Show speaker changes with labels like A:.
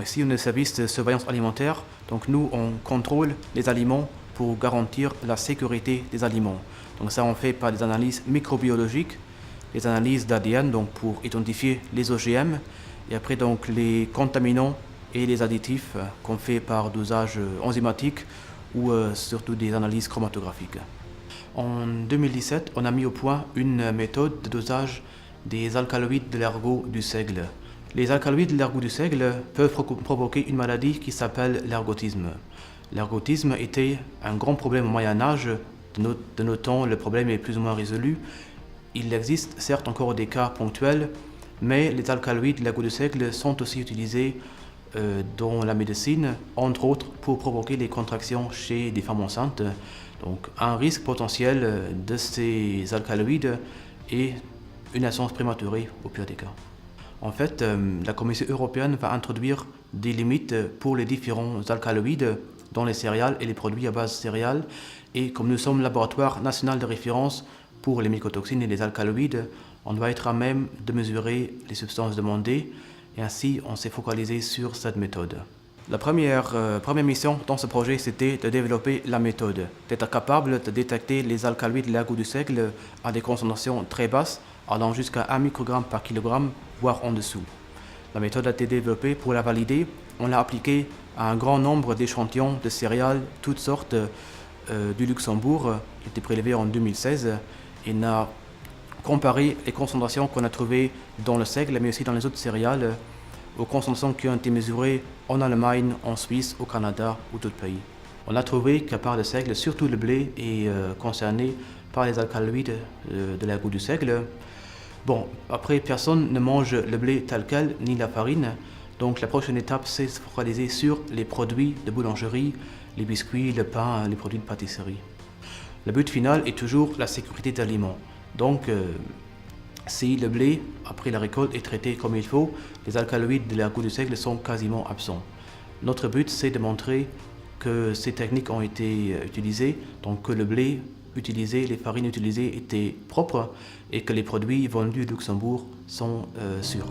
A: ici, on est service de surveillance alimentaire. Donc nous, on contrôle les aliments pour garantir la sécurité des aliments. Donc ça, on fait par des analyses microbiologiques, les analyses d'ADN, donc pour identifier les OGM, et après donc les contaminants et les additifs qu'on fait par dosage enzymatique ou surtout des analyses chromatographiques. En 2017, on a mis au point une méthode de dosage des alcaloïdes de l'ergot du seigle. Les alcaloïdes de l'ergot du seigle peuvent provoquer une maladie qui s'appelle l'ergotisme. L'ergotisme était un grand problème au Moyen-Âge. De nos temps, le problème est plus ou moins résolu. Il existe certes encore des cas ponctuels, mais les alcaloïdes de l'ergot du seigle sont aussi utilisés dans la médecine, entre autres pour provoquer des contractions chez des femmes enceintes. Donc un risque potentiel de ces alcaloïdes est une naissance prématurée au pire des cas. En fait, la Commission européenne va introduire des limites pour les différents alcaloïdes dans les céréales et les produits à base céréales. Et comme nous sommes laboratoire national de référence pour les mycotoxines et les alcaloïdes, on doit être à même de mesurer les substances demandées. Et ainsi, on s'est focalisé sur cette méthode. La première mission dans ce projet, c'était de développer la méthode, d'être capable de détecter les alcaloïdes de l'ergot du seigle à des concentrations très basses, allant jusqu'à 1 microgramme par kilogramme, voire en dessous. La méthode a été développée. Pour la valider, on l'a appliquée à un grand nombre d'échantillons de céréales, toutes sortes, du Luxembourg, qui étaient prélevés en 2016, et on a comparé les concentrations qu'on a trouvées dans le seigle, mais aussi dans les autres céréales, aux concentrations qui ont été mesurées en Allemagne, en Suisse, au Canada ou d'autres pays. On a trouvé qu'à part le seigle, surtout le blé est concerné par les alcaloïdes de l'ergot du seigle. Bon, après, personne ne mange le blé tel quel, ni la farine. Donc la prochaine étape, c'est de se focaliser sur les produits de boulangerie, les biscuits, le pain, les produits de pâtisserie. Le but final est toujours la sécurité d'aliments. Donc, si le blé, après la récolte, est traité comme il faut, les alcaloïdes de l'ergot du seigle sont quasiment absents. Notre but, c'est de montrer que ces techniques ont été utilisées, donc que le blé utilisé, les farines utilisées étaient propres et que les produits vendus au Luxembourg sont sûrs.